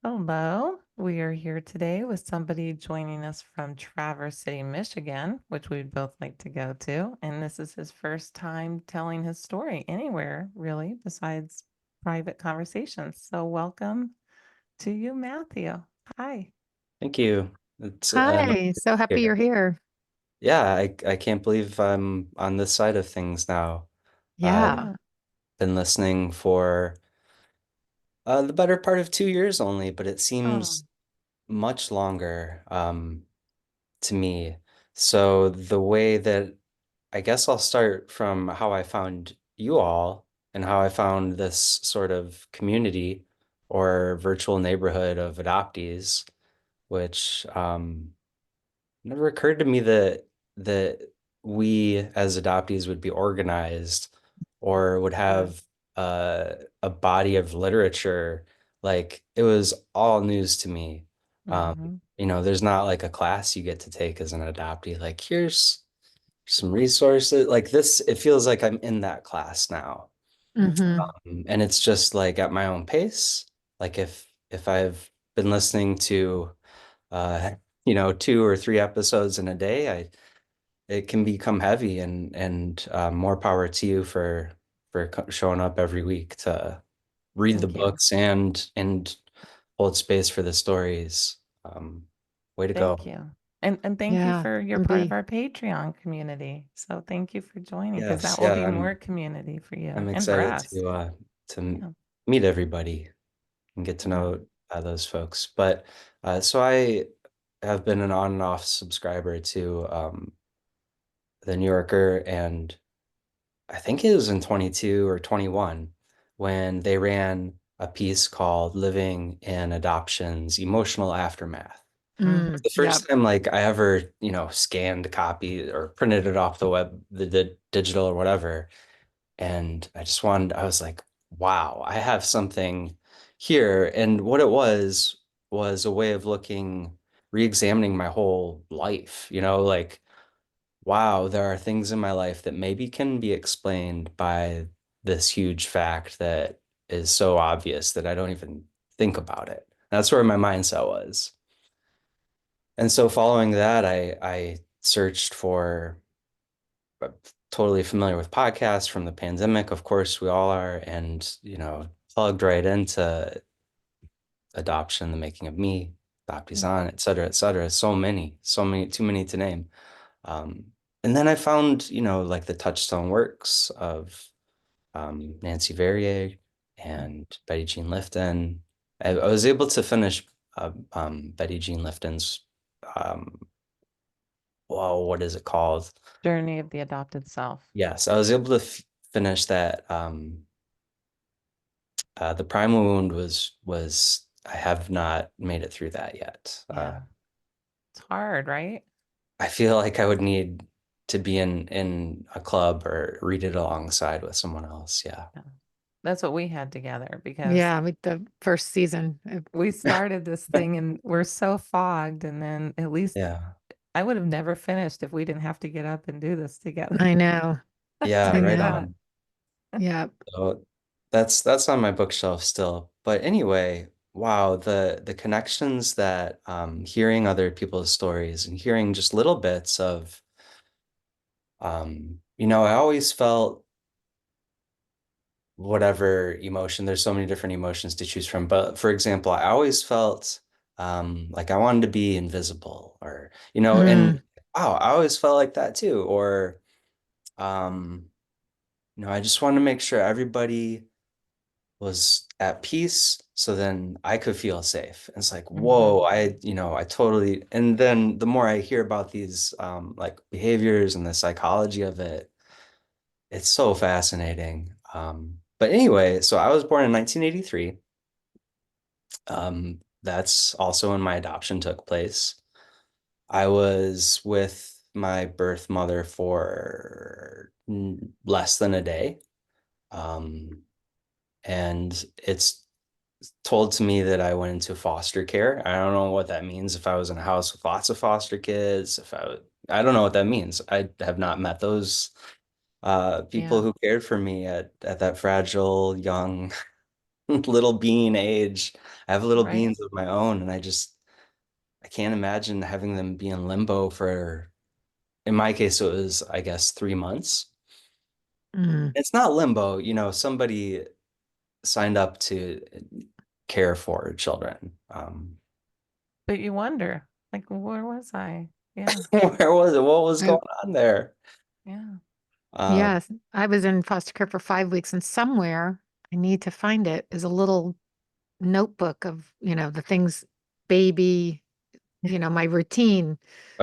Hello. We are here today with somebody joining us from Traverse City, Michigan, which we'd both like to go to. And this is his first time telling his story anywhere, really, besides private conversations. So, welcome to you, Matthew. Hi. Thank you. It's Hi. nice So to be happy you're here. here. Yeah, I can't believe I'm on this side of things now. Yeah. Been listening for the better part of 2 years only, but it Oh, seems much longer to me. So the way that I guess I'll start from how I found you all and how I found this sort of community or virtual neighborhood of adoptees, which never occurred to me that we as adoptees would be organized or would yeah. have a body of literature. Like it was all news to me. Um, Hmm. there's not like a class you get to take as an adoptee. Like here's some resources. Like this, it feels like I'm in that class now. Hmm. And it's just like at my own pace. Like if I've been listening to uh, 2 or 3 episodes in a day, it can become heavy and more power to you for showing up every week to read the Thank you. books and hold space for the stories. Um, Way to Thank go. you. And thank you Yeah, for you're and part of be our Patreon community. So thank you for joining because Yes, that will yeah, be more community for I'm you and for excited us. to Yeah. meet everybody and get to Yeah. know those folks. But so I have been an on and off subscriber to the New Yorker, and I think it was in 22 or 21 when they ran a piece called Living in Adoption's Emotional Aftermath. Mm. The yep. first time like I ever, scanned a copy or printed it off the web, the digital or whatever. And I was like, wow, I have something here. And what it was a way of re-examining my whole life, like wow, there are things in my life that maybe can be explained by this huge fact that is so obvious that I don't even think about it. That's where my mindset was. And so following that, I searched for totally familiar with podcasts from the pandemic. Of course, we all are, and plugged right into adoption, the making of me, adoptees Mm. on, et cetera, et cetera. So many, too many to name. And then I found, like the touchstone works of Nancy Verrier and Betty Jean Lifton. I was able to finish Betty Jean Lifton's, um, well, what is it called? Journey of the adopted self. Yes, I was able to f finish that. The Primal Wound was I have not made it through that yet. Yeah. It's hard, right? I feel like I would need to be in a club or read it alongside with someone else. Yeah. Yeah. That's what we had together because Yeah, with the first season. we started this thing and we're so fogged. And then at least Yeah. I would have never finished if we didn't have to get up and do this together. I know. Yeah, I Thank right know. God. on. Yeah. So that's on my bookshelf still. But anyway, wow, the connections that hearing other people's stories and hearing just little bits of I always felt whatever emotion, there's so many different emotions to choose from. But for example, I always felt like I wanted to be invisible or, and Mm, wow, I always felt like that too. Or um, I just wanted to make sure everybody was at peace so then I could feel safe. And it's like, Hmm. whoa, I totally, and then the more I hear about these like behaviors and the psychology of it, it's so fascinating. But anyway, so I was born in 1983. That's also when my adoption took place. I was with my birth mother for less than a day. Um, and it's told to me that I went into foster care. I don't know what that means. If I was in a house with lots of foster kids, I don't know what that means. I have not met those people Yeah. who cared for me at that fragile young little being age. I have little Right. beings of my own, and I can't imagine having them be in limbo for, in my case, it was, I guess, 3 months. Mm. It's not limbo, somebody signed up to care for children. But you wonder, like, where was I? Yeah. Where was it? What was I, going on there? Yeah. Um, yes, I was in foster care for 5 weeks, and somewhere I need to find it is a little notebook of, the things baby, my routine.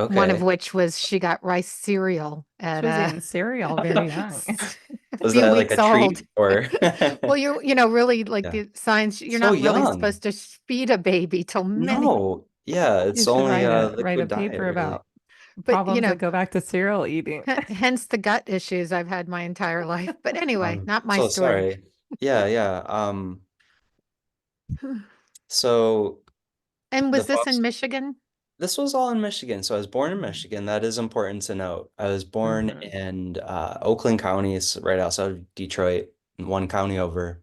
One of okay. which was she got rice cereal She at was eating cereal very young. a Was few that like weeks a old. treat or Well, really like yeah. the signs, you're So not really young. supposed to feed a baby till many, No. Yeah, You it's should only a write a liquid diet, paper really. about but problems that go back to cereal eating. hence the gut issues I've had my entire life. But anyway, I'm not my so story. sorry. Yeah, yeah. So And the was this in foster Michigan? this was all in Michigan. So I was born in Mhm. Michigan. That is important to note. I was born Hmm. in Oakland County, it's right outside of Detroit, one county over,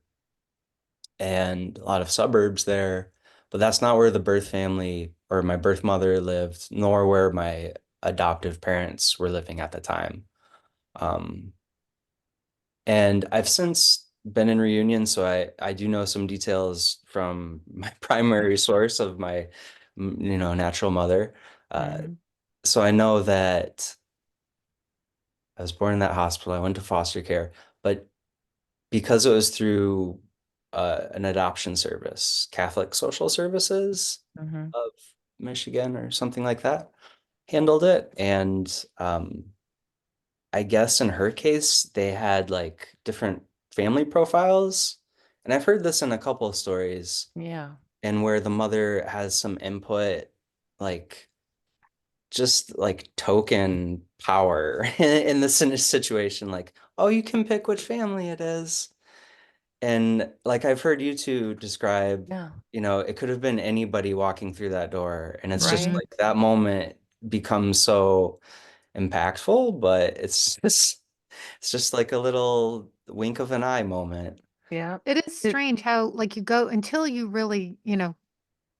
and a lot of suburbs there. But that's not where the birth family or my birth mother lived, nor where my adoptive parents were living at the time. Um, and I've since been in reunion, so I do know some details from my primary source of my, natural mother. Uh, Hmm. so I know that I was born in that hospital. I went to foster care, but because it was through an adoption service, Catholic Social Services Hmm. of Michigan or something like that, handled it. And I guess in her case, they had like different family profiles. And I've heard this in a couple of stories, Yeah. and where the mother has some input, like just like token power in this situation, like, oh, you can pick which family it is. And like I've heard you two describe, Yeah. it could have been anybody walking through that door. And it's just Right. Mhm. like that moment becomes so impactful, but it's just like a little wink of an eye moment. Yeah. It is It, strange how, like, you go until you really,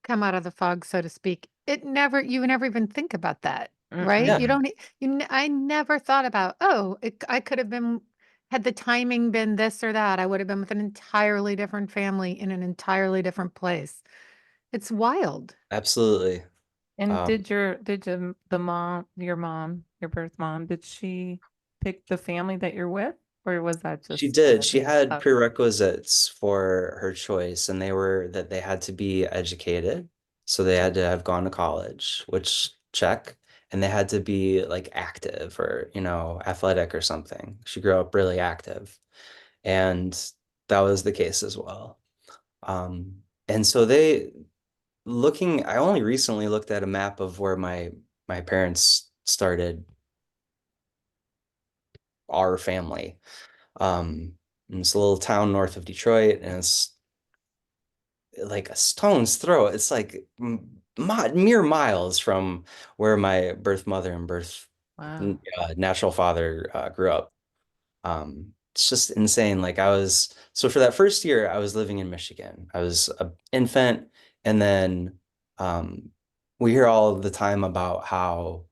come out of the fog, so to speak. You never even think about that, right? Yeah, You mm-mm. don't, I never thought about, oh, I could have been, had the timing been this or that, I would have been with an entirely different family in an entirely different place. It's wild. absolutely. And Um, your mom, your birth mom, did she pick the family that you're with, or was that She just did. She had okay? prerequisites for her choice, and they were that they had to be educated. So they had to have gone to college, which check. And they had to be like active or, athletic or something. She grew up really active. And that was the case as well. And so I only recently looked at a map of where my parents started our family. And it's a little town north of Detroit, and it's like a stone's throw. It's like mere miles from where my birth mother and Wow. natural father grew up. It's just insane. Like so for that first year, I was living in Michigan. I was an infant, and then um, we hear all the time about how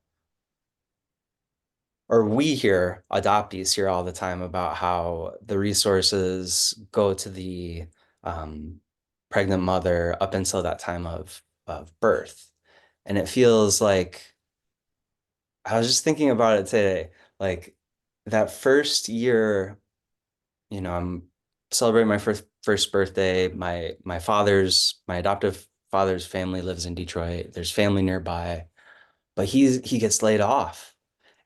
or we hear adoptees hear all the time about how the resources go to the um, pregnant mother up until that time of birth. And it feels like I was just thinking about it today, like that first year, I'm celebrating my first birthday. My adoptive father's family lives in Detroit. There's family nearby, but he gets laid off.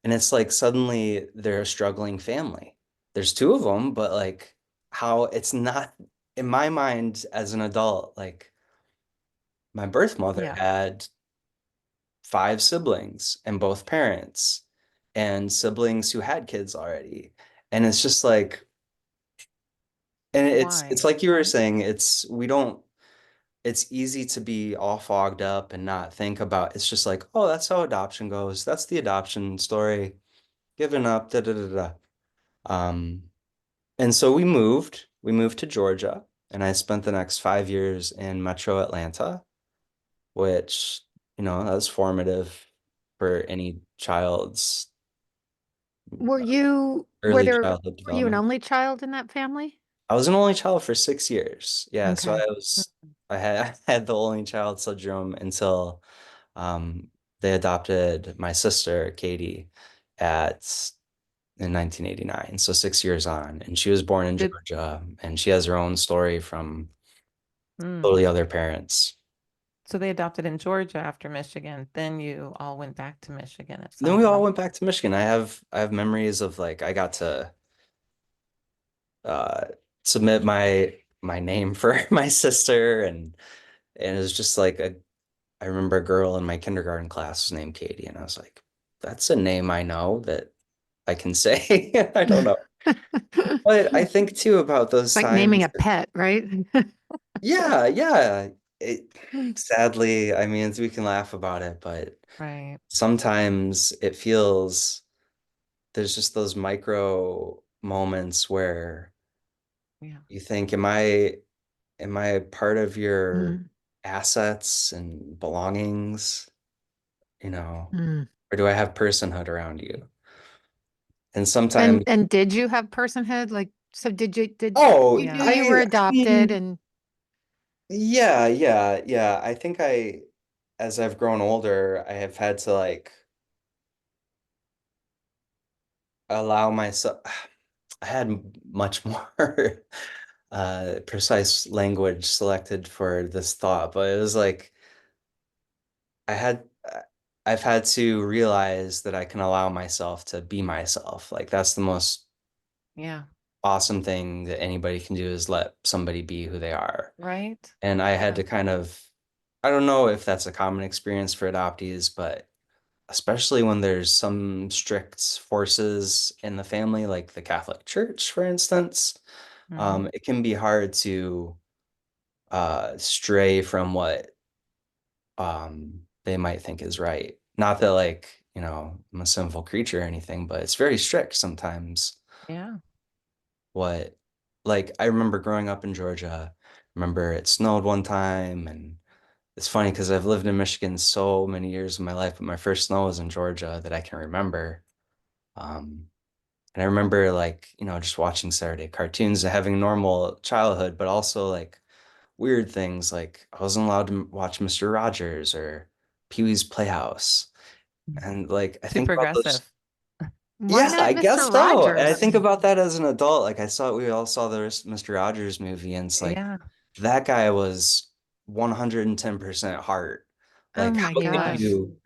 And it's like suddenly they're a struggling family. There's two of them, but like how it's not in my mind as an adult, like my birth mother Yeah. had five siblings and both parents and siblings who had kids already. And it's just like, and it's Why? like you were Right? saying, it's easy to be all fogged up and not think about it's just like, oh, that's how adoption goes. That's the adoption story. Given up, da da da da. Um, And so we moved. We moved to Georgia, and I spent the next 5 years in Metro Atlanta, which, that was formative for any child's early childhood were you an development. only child in that family? I was an only child for 6 years. Yeah, so Okay. I had I had the only child syndrome until they adopted my sister, Katie, at in 1989. So 6 years on, and she was born in Did Georgia, and she has her own story from mm, totally other parents. so they adopted in Georgia after Michigan. Then you all went back to Michigan at Then some we all point. went back to Michigan. I have memories of like I got to uh submit my name for my sister, and it was just like I remember a girl in my kindergarten class was named Katie, and I was like, that's a name I know that I can say. I don't know. But I think too about those Like naming times. a pet, right? Yeah, yeah. Sadly, I mean, we can laugh about it, but Right. sometimes it feels there's just those micro moments where Yeah. you think, am I part of your Mm, assets and belongings, you know, mm. or do I have personhood around you? And sometimes, And did you have personhood? Like, so did oh, you knew Yeah. you were I adopted mean, and yeah, yeah, yeah. I think as I've grown older, I have had to like allow myself, I had much more precise language selected for this thought, but it was like I had I've had to realize that I can allow myself to be myself. Like that's the most Yeah. awesome thing that anybody can do is let somebody be who they are. Right. And I had Yeah. to kind of, I don't know if that's a common experience for adoptees, but especially when there's some strict forces in the family, like the Catholic Church, for instance, Hmm. it can be hard to stray from what they might think is right. Not that like, I'm a sinful creature or anything, but it's very strict sometimes. Yeah. What, like, I remember growing up in Georgia, remember it snowed one time, and it's funny because I've lived in Michigan so many years of my life, but my first snow was in Georgia that I can remember. Um, and I remember like, just watching Saturday cartoons and having a normal childhood, but also like weird things like I wasn't allowed to watch Mr. Rogers or Pee-wee's Playhouse. And like I Too think about those. progressive. why Yeah, not I Mr. guess so. And I Rogers? think about that as an adult. Like I saw we all saw the Mr. Rogers movie, and it's like Yeah. that guy was 110% heart. Oh Like my how could gosh. Yes. you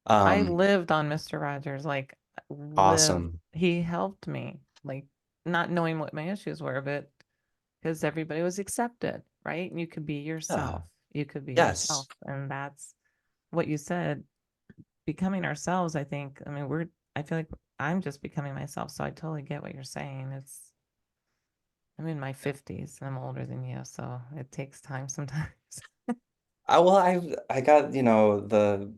I um lived on Mr. Rogers, like lived. awesome. He helped me, like not knowing what my issues were, but because everybody was accepted, right? You could be Yeah. yourself. You could be yourself. Yes. And that's what you said, becoming ourselves, I think. I mean, I feel like I'm just becoming myself. So I totally get what you're saying. I'm in my 50s and I'm older than you. So it takes time sometimes. I got, the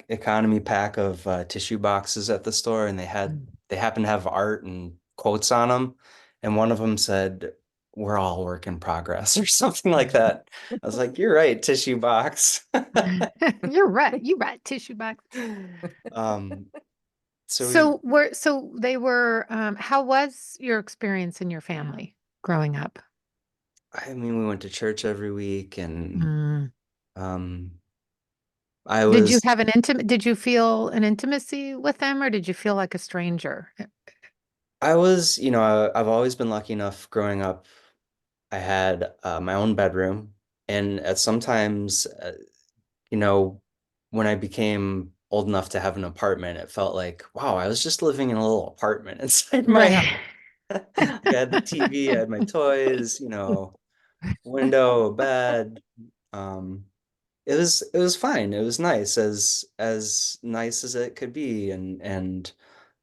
economy pack of tissue boxes at the store, and they happened to have art and quotes on them, and one of them said, "We're all work in progress" or something like that. I was like, "You're right, tissue box." You're right. You right, tissue box. Um, so we, So they were how was your experience in your Yeah. family growing up? I mean, we went to church every week, and Mm. um, I Did you was, have did you feel an intimacy with them or did you feel like a stranger? I've always been lucky enough growing up. I had my own bedroom, and at sometimes, you know, when I became old enough to have an apartment, it felt like, wow, I was just living in a little apartment inside my house. Right. I had the TV, I had my toys, window, bed. Um, it was fine. It was nice, as nice as it could be, and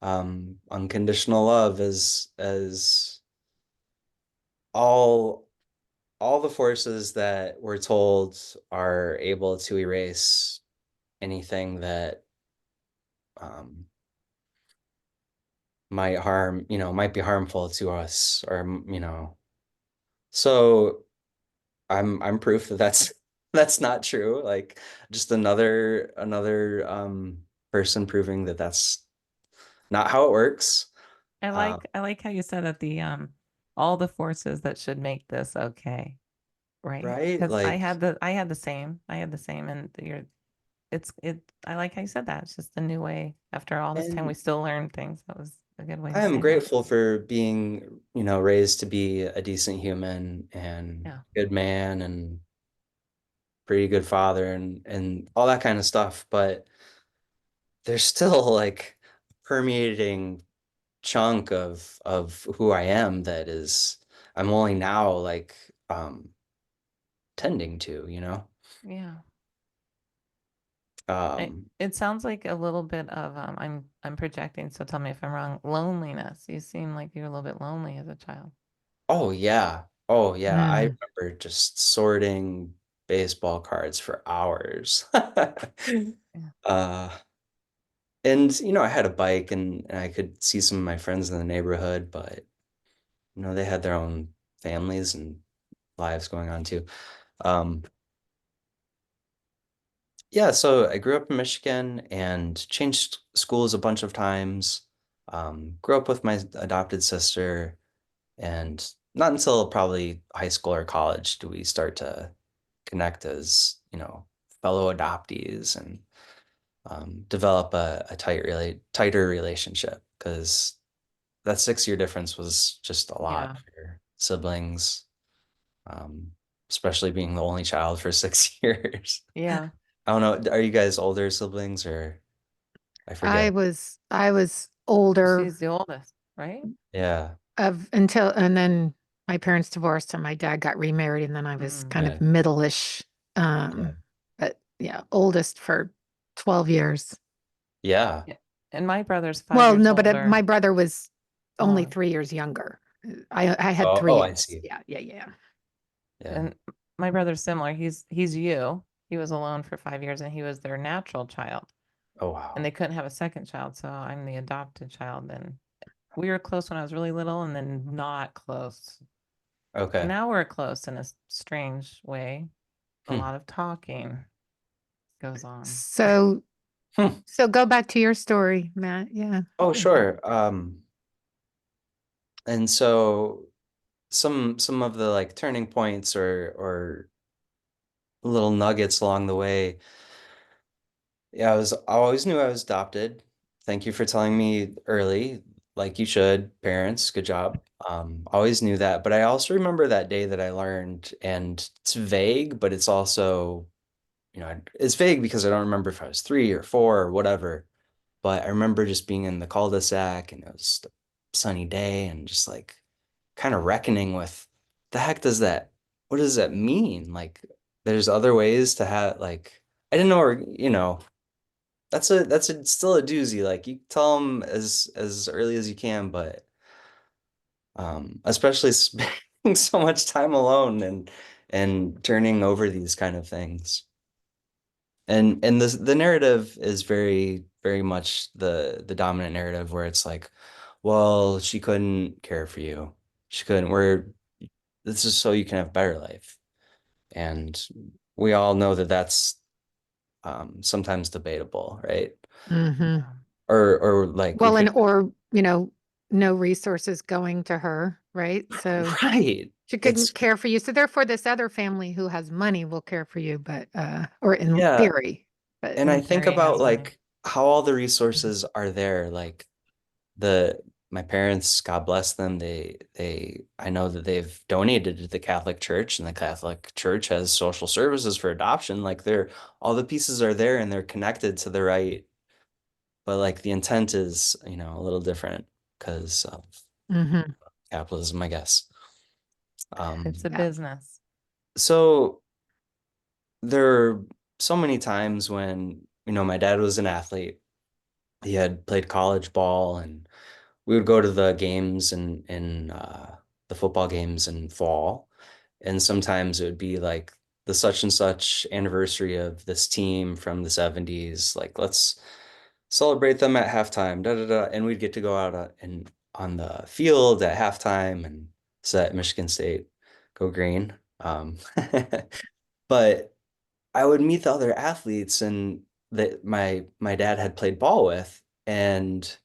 unconditional love as all all the forces that we're told are able to erase anything that um, might be harmful to us, or So I'm proof that that's that's not true. Like just another person proving that that's not how it works. Um, I like how you said that the all the forces that should make this okay, right? right? Because Like, I had the same, and you're it. I like how you said that. It's just a new way. After all this time, we and still learn things. That was a good way I to am say that. grateful for being, raised to be a decent human and Yeah, good man and pretty good father and all that kind of stuff. But there's still like permeating chunk of who I am that is I'm only now like tending to, you know? yeah. Um, It sounds like a little bit of I'm projecting, so tell me if I'm wrong. Loneliness. You seem like you're a little bit lonely as a child. oh yeah. Oh yeah. I Mm. remember just sorting baseball cards for hours. Yeah, Uh, and I had a bike and I could see some of my friends in the neighborhood, but they had their own families and lives going on too. Um, Yeah, so I grew up in Michigan and changed schools a bunch of times. Grew up with my adopted sister, and not until probably high school or college do we start to connect as, fellow adoptees and develop a tighter relationship because that 6 year difference was just a lot yeah, for siblings, um, especially being the only child for 6 years. yeah. I don't know. Are you guys older siblings or I forget? I was older She's the oldest, right? Yeah. of until and then my parents divorced and my dad got remarried and then I was Mm, kind of Okay. middle-ish. Yeah. But yeah, oldest for 12 years. Yeah. yeah. And my brother's five Well, years no, but older, my brother was only smaller. 3 years younger. I had Oh, three oh, I years. see. Yeah, yeah, yeah. Yeah. And my brother's similar. He's you. He was alone for 5 years, and he was their natural child, Oh, and wow. they couldn't have a second child. So I'm the adopted child, and we were close when I was really little, and then not close. Okay. Now we're close in a strange way. A Hmm. lot of talking goes on. So Hmm. so go back to your story, Matt. Yeah. Oh, sure. And so some of the like turning points or little nuggets along the way. Yeah, I always knew I was adopted. Thank you for telling me early, like you should, parents. Good job. Always knew that, but I also remember that day that I learned, and it's vague, but it's also, it's vague because I don't remember if I was 3 or 4 or whatever. But I remember just being in the cul-de-sac and it was a sunny day and just like kind of reckoning with the heck does that, what does that mean? Like, there's other ways to have like I didn't know, or that's a still a doozy. Like you tell them as early as you can, but especially spending so much time alone and turning over these kind of things. And the narrative is very very much the dominant narrative where it's like, well, she couldn't care for you. She couldn't. This is so you can have a better life. And we all know that that's sometimes debatable, right? Hmm. Yeah. Or like we Well, and could. or, no resources going to her, right? So Right. she couldn't It's care for you. So therefore this other family who has money will care for you, but or in yeah. theory. But And I In think theory, about has money. like how all the Mhm. resources are there. Like the my parents, God bless them, I know that they've donated to the Catholic Church and the Catholic Church has social services for adoption. Like they're all the pieces are there and they're connected to the right, but like the intent is, a little different because of Mhm. capitalism, I guess. It's a Um, Yeah. business. so there are so many times when, my dad was an athlete. He had played college ball and we would go to the games and in the football games in fall. And sometimes it would be like the such and such anniversary of this team from the 70s. Like, let's celebrate them at halftime. Da da da. And we'd get to go out and on the field at halftime and set Michigan State Go green. But I would meet the other athletes and that my dad had played ball with, and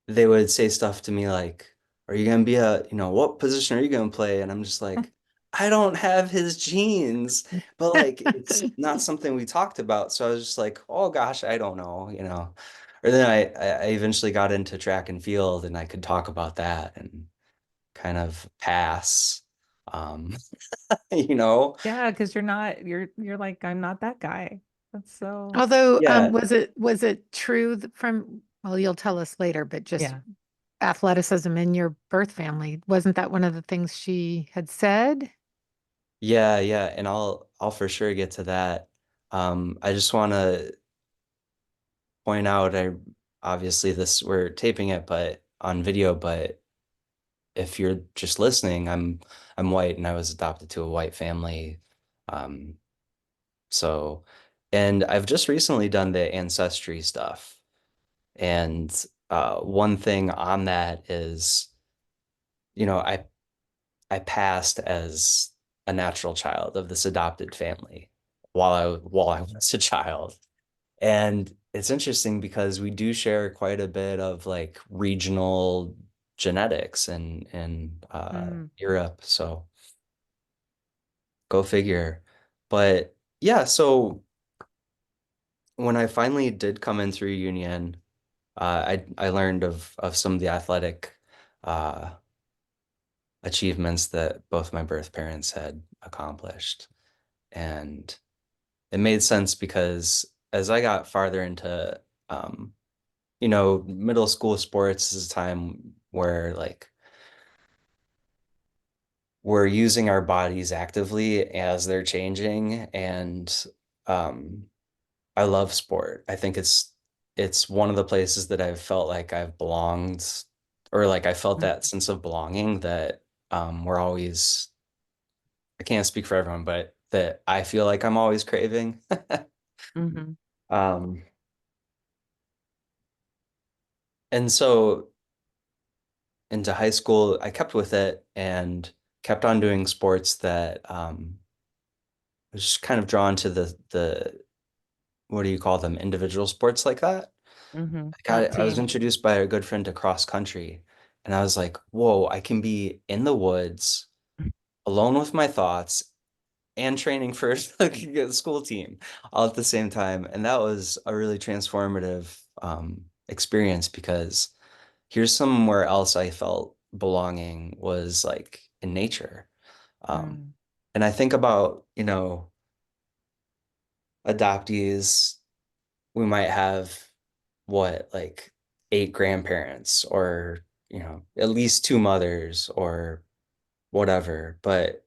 they would say stuff to me like, "Are you gonna be what position are you gonna play?" And I'm just like, I don't have his genes, but like it's not something we talked about. So I was just like, oh gosh, I don't know. Or then I eventually got into track and field, and I could talk about that and kind of pass. Um, you know, Yeah, because you're like, I'm not that guy. That's so, Although, yeah, was it true from, well, you'll tell us later, but just yeah. athleticism in your birth family, wasn't that one of the things she had said? yeah, and I'll for sure get to that. I just want to point out, I obviously this we're taping it, but on video, but if you're just listening, I'm white and I was adopted to a white family. Um, so, and I've just recently done the ancestry stuff. And one thing on that is, I passed as a natural child of this adopted family while I was a child. And it's interesting because we do share quite a bit of like regional genetics in Mm, Europe. So go figure. But yeah, so when I finally did come in through union, I learned of some of the athletic uh, achievements that both my birth parents had accomplished. And it made sense because as I got farther into um, middle school sports is a time where like we're using our bodies actively as they're changing. And um, I love sport. I think it's one of the places that I've felt like I've belonged, or like I felt mm, that sense of belonging that we're always, I can't speak for everyone, but that I feel like I'm always craving. mm-hmm. Um, and so into high school, I kept with it and kept on doing sports that was just kind of drawn to the what do you call them, individual sports like that. Mm-hmm. Not I was team. introduced by a good friend to cross country, and I was like, whoa, I can be in the woods alone with my thoughts and training for a school team all at the same time. And that was a really transformative experience because here's somewhere else I felt belonging was like in nature. Um, Mm, and I think about, adoptees, we might have what, like 8 grandparents or, at least 2 mothers or whatever. But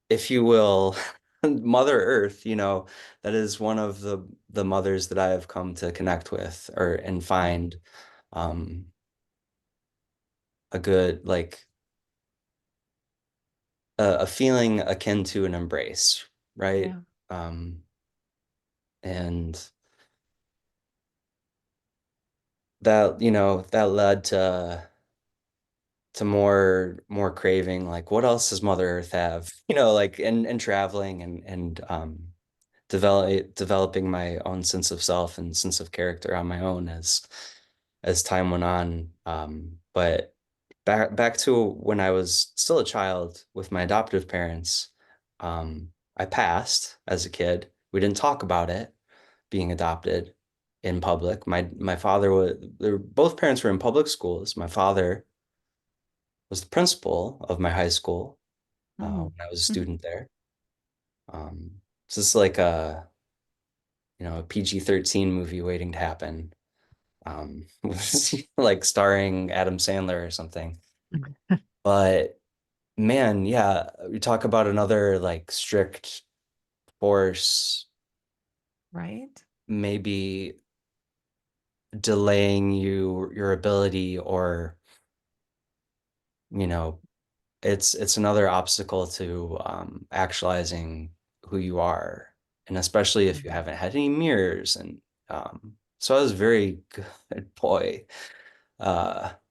if you will, Mother Earth, that is one of the mothers that I have come to connect with or and mm, find um a good like a feeling akin to an embrace, right? yeah. Um and that, that led to more craving, like what else does Mother Earth have? Like and traveling and developing my own sense of self and sense of character on my own as time went on. But back to when I was still a child with my adoptive parents, I passed as a kid. We didn't talk about it being adopted in public. My father was both parents were in public schools. My father was the principal of my high school Mm, when I was a mm, student there. So it's like a PG-13 movie waiting to happen. Like starring Adam Sandler or something. But man, yeah, we talk about another like strict force, right? maybe delaying your ability or, you know, it's another obstacle to actualizing who you are, and especially if you Mm, haven't had any mirrors. And so I was very good boy.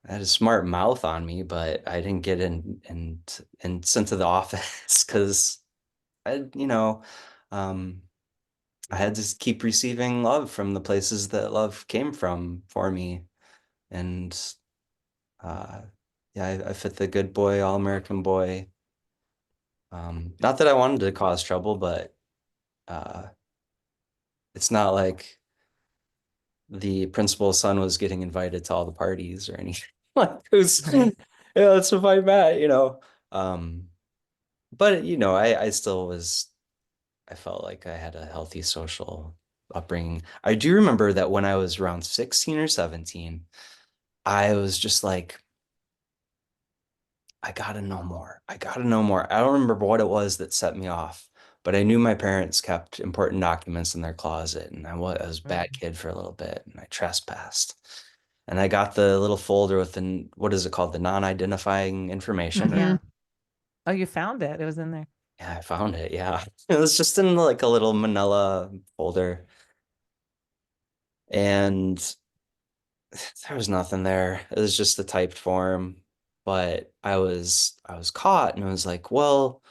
I had a smart mouth on me, but I didn't get and sent to the office because I, um, I had to keep receiving love from the places that love came from for me. And uh, yeah, I fit the good boy, all-American boy. Not that I wanted to cause trouble, but uh, it's not like the principal's son was getting invited to all the parties or anything. Like who's yeah, Right. let's invite Matt. But I still was I felt like I had a healthy social upbringing. I do remember that when I was around 16 or 17, I was just like, I gotta know more. I gotta know more. I don't remember what it was that set me off, but I knew my parents kept important documents in their closet, and I was a bad Mhm. kid for a little bit, and I trespassed. And I got the little folder with what is it called? The non-identifying information. Hmm. Yeah. Oh, you found it. It was in there. Yeah, I found it. Yeah. It was just in like a little manila folder. And there was nothing there. It was just the typed form. But I was caught and I was like, well,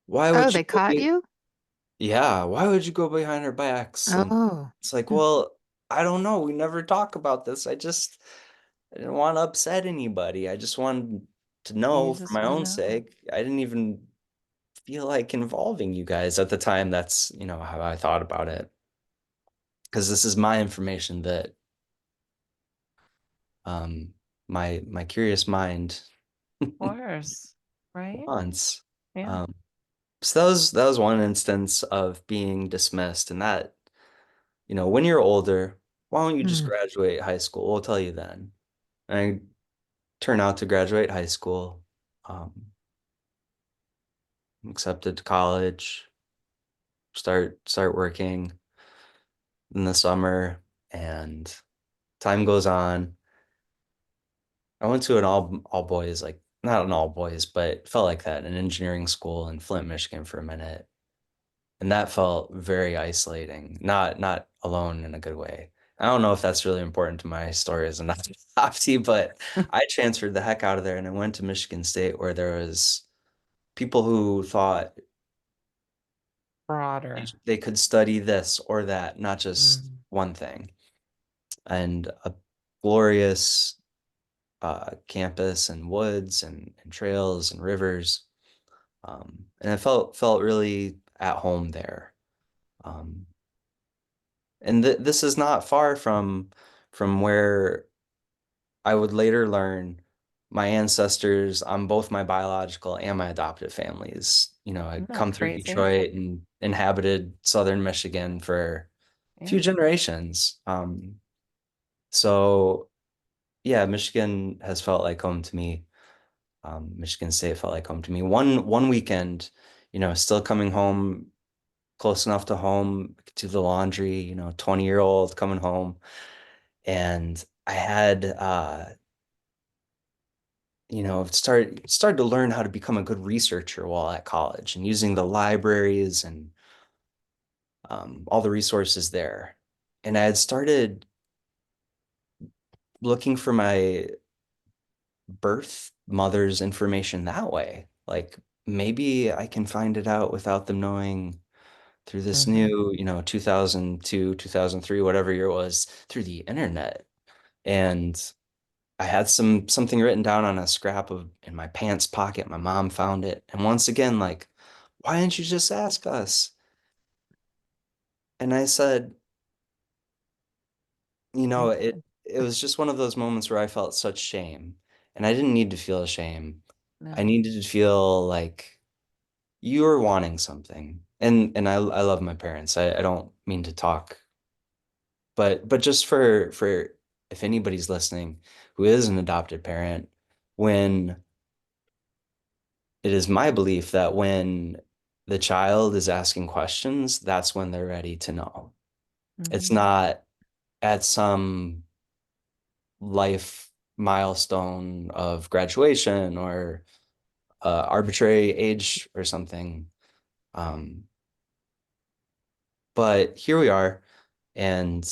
why Oh, would you they go caught be you? yeah, why would you go behind her backs? And Oh. it's like, Hmm. well, I don't know. We never talk about this. I didn't want to upset anybody. I just wanted to You know for just my want to own know. sake. I didn't even feel like involving you guys at the time. That's, how I thought about it. Because this is my information that um my curious mind Of course. Right? wants. Yeah. Um, so that was one instance of being dismissed, and that, when you're older, why don't you just Hmm. graduate high school? We'll tell you then. And I turn out to graduate high school, um, accepted to college, start working in the summer, and time goes on. I went to an all boys, like not an all boys, but it felt like that, an engineering school in Flint, Michigan for a minute. And that felt very isolating, not alone in a good way. I don't know if that's really important to my story as an adoptee, but I transferred the heck out of there and I went to Michigan State where there was people who thought Broader. they could study this or that, not just Mhm. one thing. And a glorious campus and woods and trails and rivers. And I felt really at home there. Um, and this is not far from where I would later learn my ancestors on both my biological and my adoptive families. Isn't I'd that come through crazy? Detroit and inhabited southern Michigan for a few Yeah. generations. So yeah, Michigan has felt like home to me. Michigan State felt like home to me. One weekend, still coming home close enough to home to the laundry, 20-year-old coming home. And I had started to learn how to become a good researcher while at college and using the libraries and all the resources there. And I had started looking for my birth mother's information that way. Like maybe I can find it out without them knowing through this Hmm. new, 2002, 2003, whatever year it was, through the internet. And I had something written down on a scrap of in my pants pocket. My mom found it. And once again, like, why didn't you just ask us? And I said, You it was just one of those moments where I felt such shame. And I didn't need to feel shame. I no. needed to feel like you were wanting something. And I love my parents. I don't mean to talk, but just for if anybody's listening who is an adopted parent, when it is my belief that when the child is asking questions, that's when they're ready to know. It's Hmm. not at some life milestone of graduation or arbitrary age or something. Um, but here we are, and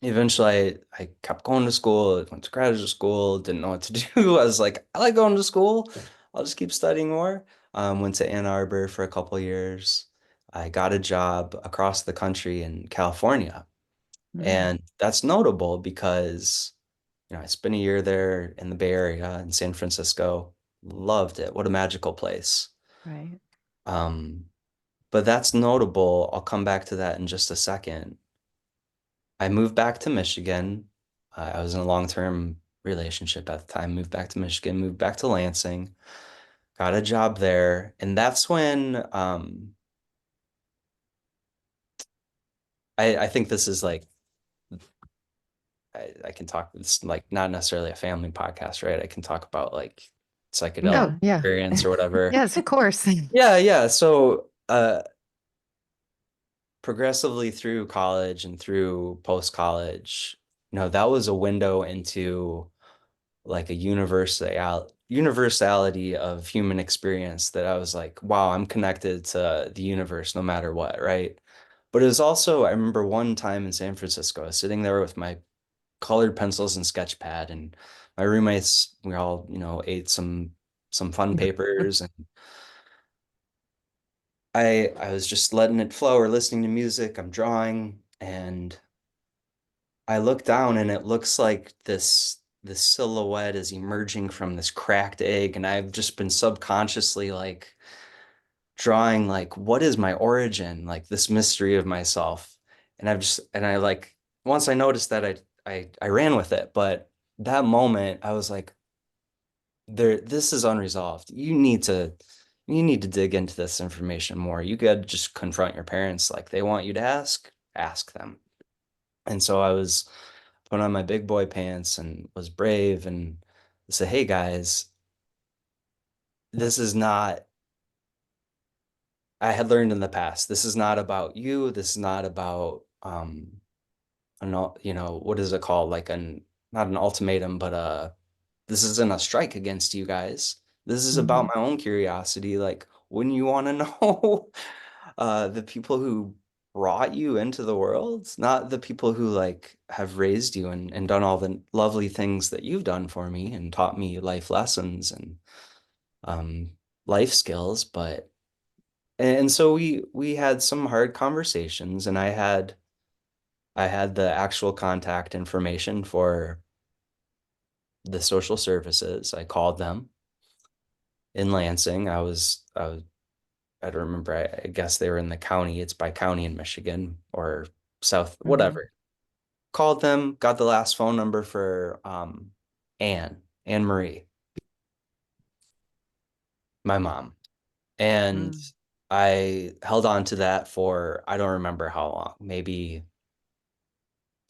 eventually I kept going to school, went to graduate school, didn't know what to do. I was like, I like going to school. I'll just keep studying more. Went to Ann Arbor for a couple of years. I got a job across the country in California. Mm, And that's notable because, I spent a year there in the Bay Area in San Francisco. Loved it. What a magical place. right. Um, but that's notable. I'll come back to that in just a second. I moved back to Michigan. I was in a long-term relationship at the time, moved back to Michigan, moved back to Lansing, got a job there. And that's when I think this is like I can talk, it's like not necessarily a family podcast, right? I can talk about like psychedelic Oh, Yeah. yeah. experience or whatever. Yes, of course. Yeah, yeah. So progressively through college and through post-college, that was a window into like a universality of human experience that I was like, wow, I'm connected to the universe no matter what, right? But it was also, I remember one time in San Francisco, I was sitting there with my colored pencils and sketch pad, and my roommates, we all, ate some fun papers, and I was just letting it flow or listening to music. I'm drawing, and I look down, and it looks like this silhouette is emerging from this cracked egg, and I've just been subconsciously like drawing like what is my origin, like this mystery of myself. And I like once I noticed that I ran with it, but that moment I was like, this is unresolved. You need to dig into this information more. You got to just confront your parents. Like they want you to ask them. And so I was put on my big boy pants and was brave and said, hey guys, this is not, I had learned in the past, this is not about you. This is not about, what is it called? Like not an ultimatum, but this isn't a strike against you guys. This is about Hmm. my own curiosity. Like, wouldn't you want to know the people who brought you into the world, not the people who like have raised you and done all the lovely things that you've done for me and taught me life lessons and um, life skills, but and so we had some hard conversations, and I had the actual contact information for the social services. I called them in Lansing. I don't remember. I guess they were in the county. It's by county in Michigan or South, Hmm. whatever. Called them, got the last phone number for Anne Marie, my mom. And Mm. I held on to that for I don't remember how long, maybe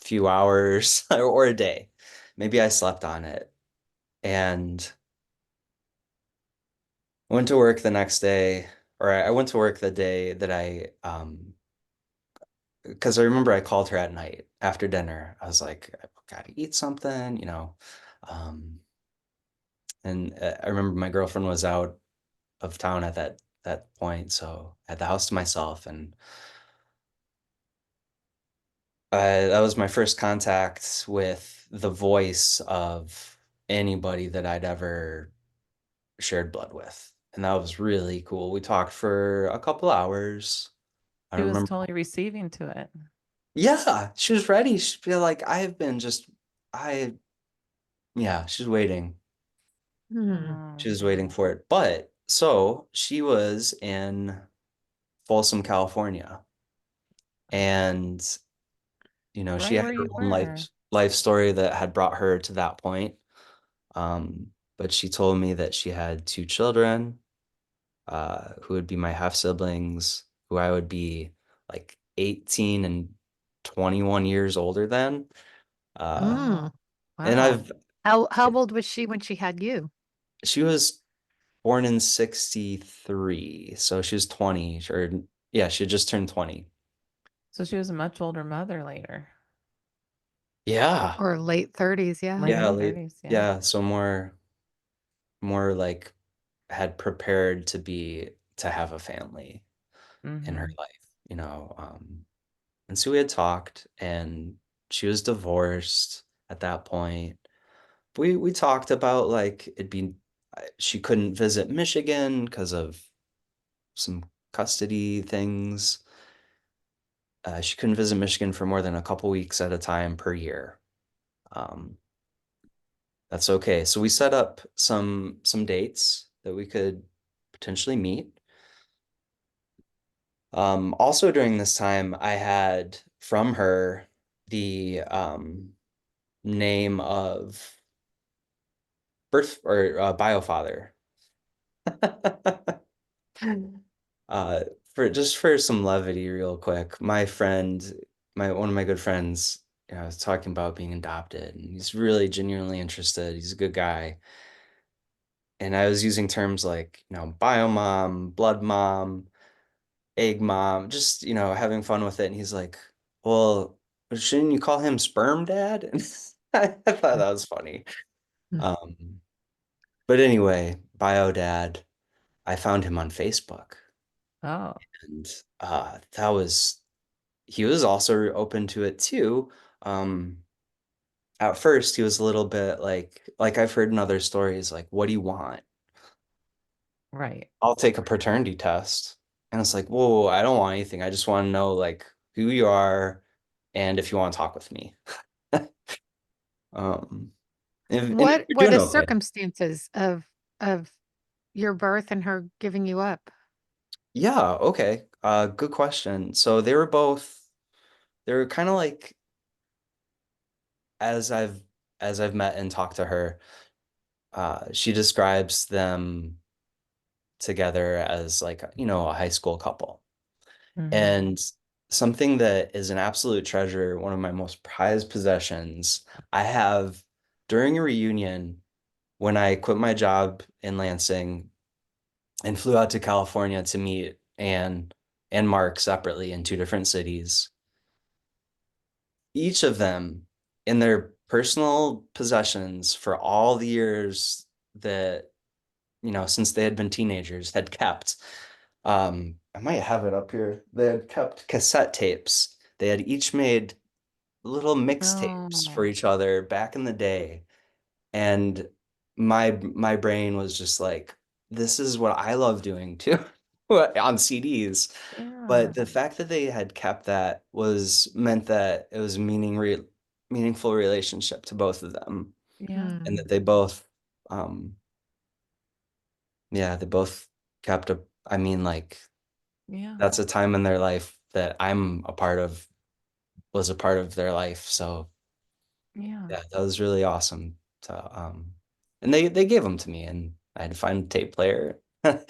a few hours or a day. Maybe I slept on it and went to work the next day, or I went to work the day that because I remember I called her at night after dinner. I was like, I gotta eat something. Um, and I remember my girlfriend was out of town at that point, so I had the house to myself, and that was my first contact with the voice of anybody that I'd ever shared blood with, and that was really cool. We talked for a couple hours. I She was remember, totally receiving to it. yeah, she was ready. She'd be like, I, yeah, she's waiting. She Oh, was waiting for it. But so she was in Folsom, California, and she right had where her you own life were. life story that had brought her to that point. But she told me that she had two children, who would be my half siblings, who I would be like 18 and 21 years older than. Uh, Mm. Oh, and wow. How old was she when she had you? she was born in 63, so she was 20, or yeah, she had just turned 20. So she was a much older mother later, Yeah. Or late 30s, yeah. Yeah, late late. 30s. Yeah. Yeah, so more like had prepared to have a family in her Hmm. life. And so we had talked, and She was divorced at that point. We talked about like it'd be she couldn't visit Michigan because of some custody things. She couldn't visit Michigan for more than a couple weeks at a time per year. Um, that's okay. So we set up some dates that we could potentially meet. Also during this time, I had from her the name of birth or bio father. Uh, for just for some levity, real quick, my friend, my one of my good friends, was talking about being adopted, and he's really genuinely interested. He's a good guy, and I was using terms like, bio mom, blood mom, egg mom, just having fun with it. And he's like, "Well, shouldn't you call him sperm dad?" And I thought that was funny. Um, but anyway, bio dad, I found him on Facebook, Oh, and that was he was also open to it too. Um, at first, he was a little bit like I've heard in other stories, like, "What do you want?" right. I'll take a paternity test. And it's like, whoa, I don't want anything. I just want to know like who you are and if you want to talk with me. Um, and if What you're were doing the okay. circumstances of your birth and her giving you up? Yeah, okay. Good question. So they were kind of like as I've as I've met and talked to her, she describes them together as like, a high school couple. Hmm. And something that is an absolute treasure, one of my most prized possessions, I have during a reunion when I quit my job in Lansing and flew out to California to meet Anne and Mark separately in two different cities. Each of them in their personal possessions for all the years that, since they had been teenagers, had kept. I might have it up here. They had kept cassette tapes. They had each made little mixtapes for Oh, each other back in the day. And my brain was just like, this is what I love doing too on CDs. yeah, But the fact that they had kept that was meant that it was a meaningful relationship to both of them. yeah, And Hmm. that they both um yeah, they both kept I mean like yeah, that's a time in their life that I'm a part of was a part of their life. So yeah. yeah, that was really awesome to and they gave them to me and I had to find a tape player. I've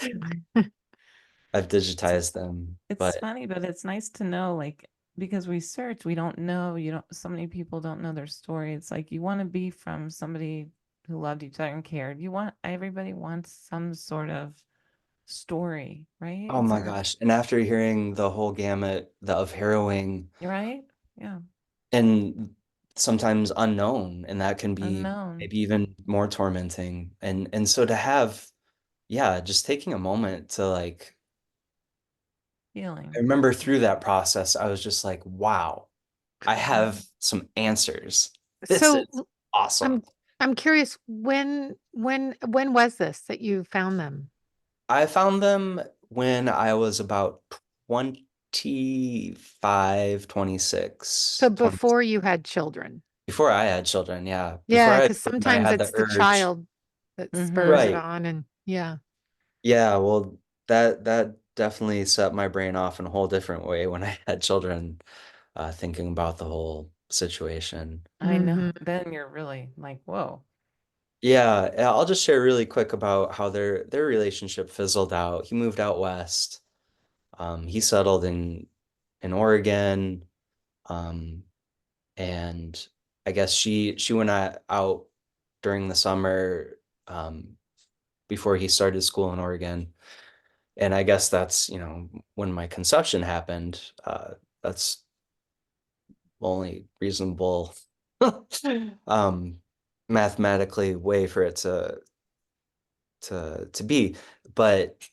It's digitized them, it's but funny, but it's nice to know, like, because we search, we don't know, you don't, so many people don't know their story. It's like you want to be from somebody who loved each other and cared. Everybody wants some sort of story, right? oh It's my a, gosh. And after hearing the whole gamut of harrowing right? Yeah. and sometimes unknown, and that can be Unknown maybe even more tormenting. And so to have, yeah, just taking a moment to like I feeling. remember through that process, I was just like, wow, I have some answers. This So is awesome. I'm I'm curious, when was this that you found them? I found them when I was about 25, So 26, 20. before you had children. Before I had children, yeah. Before Yeah, I had because children, I sometimes had the it's the urge. child that spurs Hmm. it Right. on, and yeah. Yeah, well, that definitely set my brain off in a whole different way when I had children, thinking about the whole situation. I know. Hmm. Then you're really like, whoa. Yeah, I'll just share really quick about how their relationship fizzled out. He moved out west. He settled in Oregon. Um, and I guess she went out during the summer before he started school in Oregon. And I guess that's, when my conception happened. That's only reasonable um mathematically way for it to be. But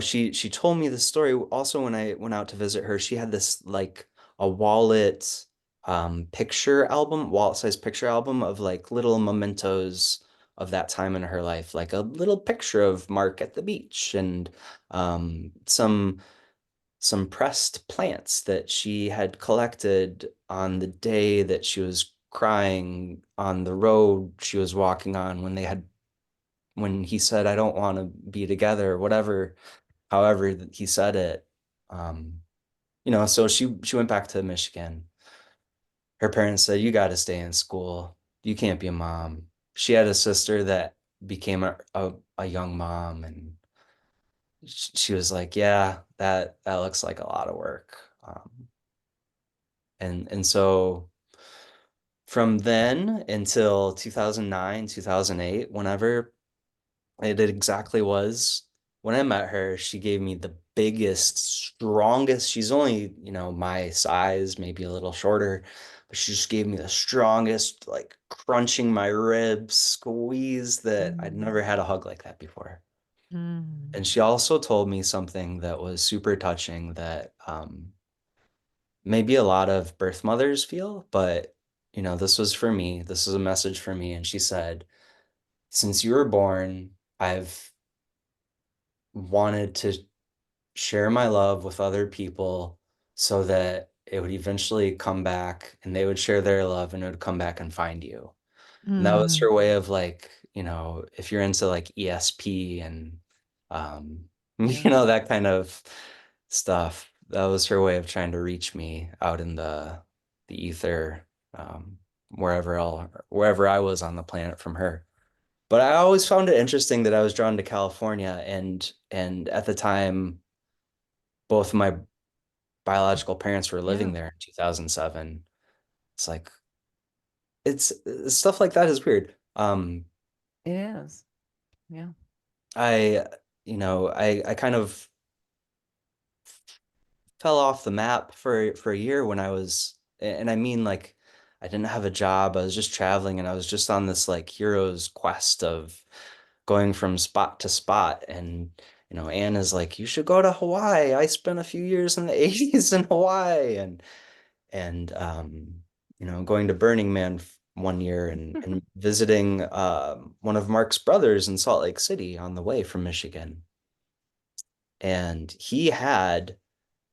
she told me the story also when I went out to visit her. She had this like a wallet picture album, wallet-sized picture album of like little mementos of that time in her life, like a little picture of Mark at the beach and some pressed plants that she had collected on the day that she was crying on the road she was walking on when he said, I don't want to be together, whatever, however he said it. Um, so she went back to Michigan. Her parents said, you got to stay in school. You can't be a mom. She had a sister that became a young mom, and she was like, yeah, that looks like a lot of work. And so from then until 2009, 2008, whenever it exactly was, when I met her, she gave me the biggest, strongest. She's only, my size, maybe a little shorter, but she just gave me the strongest, like crunching my ribs squeeze that I'd Mm. never had a hug like that before. Mm. And she also told me something that was super touching that maybe a lot of birth mothers feel, but this was for me. This is a message for me. And she said, since you were born, I've wanted to share my love with other people so that it would eventually come back and they would share their love and it would come back and find you. And that was Mm. her way of like, if you're into like ESP and Yeah. that kind of stuff, that was her way of trying to reach me out in the ether, um, wherever I was on the planet from her. But I always found it interesting that I was drawn to California and at the time both of my biological parents were living Yeah. there in 2007. It's like it's stuff like that is weird. It is. Yeah. I I kind of fell off the map for a year when I was, and I mean like I didn't have a job. I was just traveling and I was just on this like hero's quest of going from spot to spot. And Anne is like, you should go to Hawaii. I spent a few years in the 80s in Hawaii and going to Burning Man one year and visiting one of Mark's brothers in Salt Lake City on the way from Michigan. And he had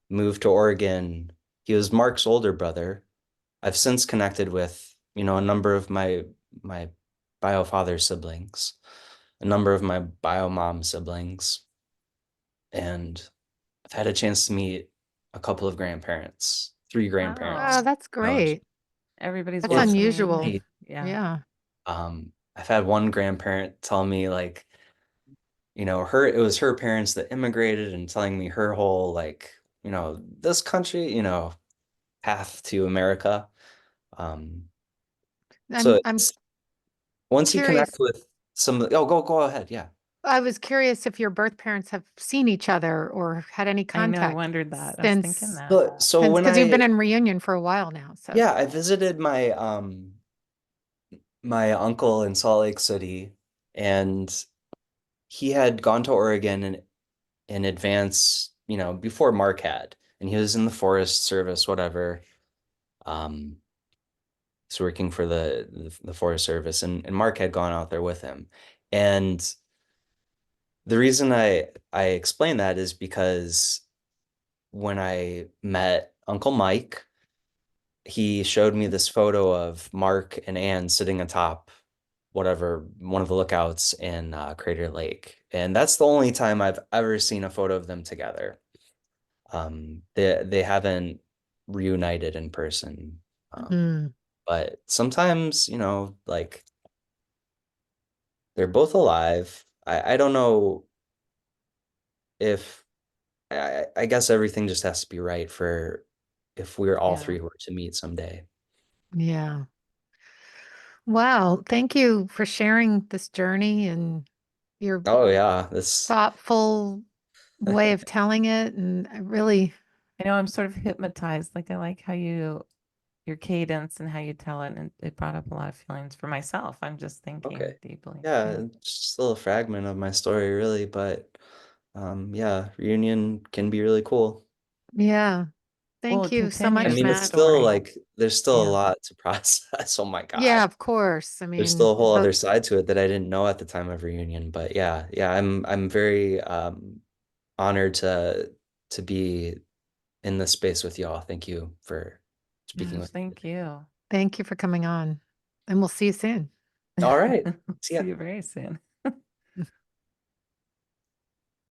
moved to Oregon. He was Mark's older brother. I've since connected with, a number of my bio father siblings, a number of my bio mom siblings, and I've had a chance to meet a couple of grandparents, three Wow. Oh, grandparents. that's Which great. Everybody's That's it's unusual. welcoming. great. Yeah. Yeah. I've had one grandparent tell me like, it was her parents that immigrated and telling me her whole like, this country, path to America. Um, so I'm once you connect curious. with oh, go ahead. Yeah. I was curious if your birth parents have seen each other or had any I know. I contact wondered that. I was thinking since that. So since when because you've been in reunion for a while now. So, I visited my uncle in Salt Lake City, and he had gone to Oregon in advance, before Mark had, and he was in the Forest Service, whatever. Um, he's working for the Forest Service, and Mark had gone out there with him. And the reason I explain that is because when I met Uncle Mike, he showed me this photo of Mark and Ann sitting atop whatever one of the lookouts in Crater Lake, and that's the only time I've ever seen a photo of them together. They haven't reunited in person, mm, but sometimes like they're both alive. I don't know if I guess everything just has to be right for if we're all Yeah. three were to meet someday. yeah. Wow. Thank you for sharing this journey and your Oh yeah, this thoughtful way of telling it. And I really, I know I'm sort of hypnotized. Like I like how your cadence and how you tell it, and it brought up a lot of feelings for myself. I'm just thinking okay. deeply. Yeah, Yeah. it's just a little fragment of my story really, but yeah, reunion can be really cool. yeah. Thank you so continue I much, mean, the it's Matt. still story. like there's still a Yeah. lot to process. Oh my Yeah, God. of course. I There's mean, still a whole the other side to it that I didn't know at the time of reunion. But yeah, I'm very honored to be in this space with y'all. Thank you for speaking Yes, with me thank you. thank you for coming on, and we'll see you soon. today. All right. See ya. See you very soon.